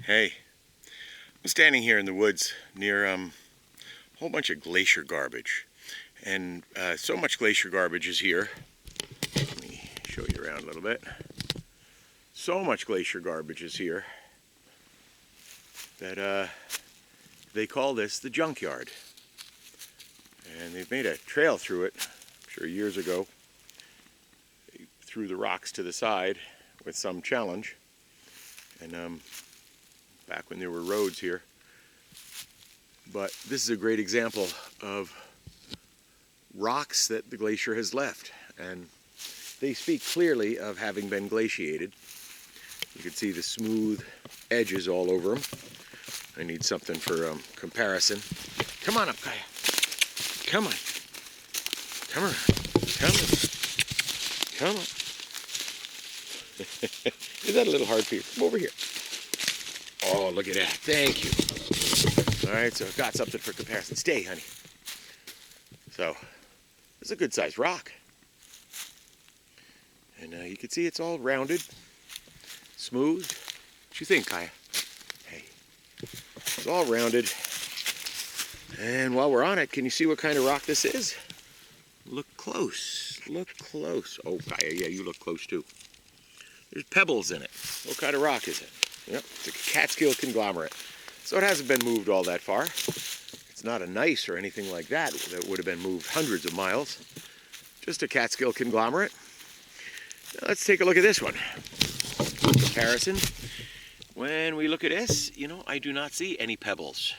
Hey, I'm standing here in the woods near a whole bunch of glacier garbage. And so much glacier garbage is here. Let me show you around a little bit. So much glacier garbage is here that they call this the junkyard. And they've made a trail through it, I'm sure years ago. They threw the rocks to the side with some challenge. And back when there were roads here. But this is a great example of rocks that the glacier has left. And they speak clearly of having been glaciated. You can see the smooth edges all over them. I need something for comparison. Come on up, Kaya. Come on. Come on. Come on. Come on. Is that a little hard for you? Come over here. Oh, look at that. Thank you. All right, so I've got something for comparison. Stay, honey. So, it's a good-sized rock. And you can see it's all rounded, smooth. What you think, Kaya? Hey. It's all rounded. And while we're on it, can you see what kind of rock this is? Look close. Look close. Oh, Kaya, yeah, you look close, too. There's pebbles in it. What kind of rock is it? Yep, it's a Catskill conglomerate. So it hasn't been moved all that far. It's not a gneiss or anything like that that would have been moved hundreds of miles. Just a Catskill conglomerate. Now let's take a look at this one. Comparison. When we look at this, I do not see any pebbles.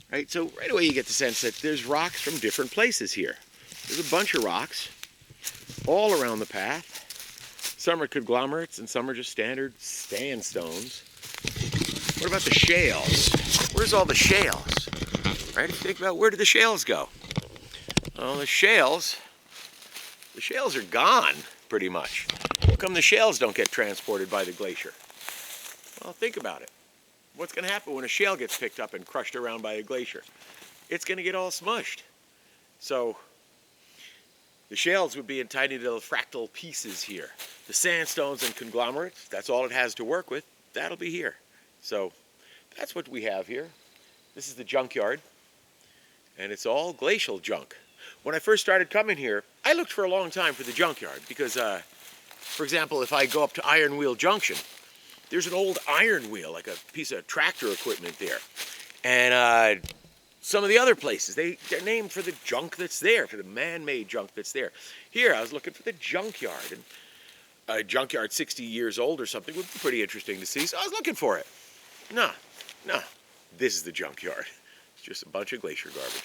Right, so right away you get the sense that there's rocks from different places here. There's a bunch of rocks all around the path. Some are conglomerates and some are just standard sandstones. What about the shales? Where's all the shales? Right? Think about, where did the shales go? Well, the shales are gone, pretty much. How come the shales don't get transported by the glacier? Well, think about it. What's going to happen when a shale gets picked up and crushed around by a glacier? It's going to get all smushed. So the shales would be in tiny little fractal pieces here. The sandstones and conglomerates, that's all it has to work with. That'll be here. So that's what we have here. This is the junkyard. And it's all glacial junk. When I first started coming here, I looked for a long time for the junkyard because, for example, if I go up to Iron Wheel Junction, there's an old iron wheel, like a piece of tractor equipment there. And some of the other places, they're named for the junk that's there, for the man-made junk that's there. Here, I was looking for the junkyard. And a junkyard 60 years old or something would be pretty interesting to see, so I was looking for it. No, this is the junkyard. It's just a bunch of glacier garbage.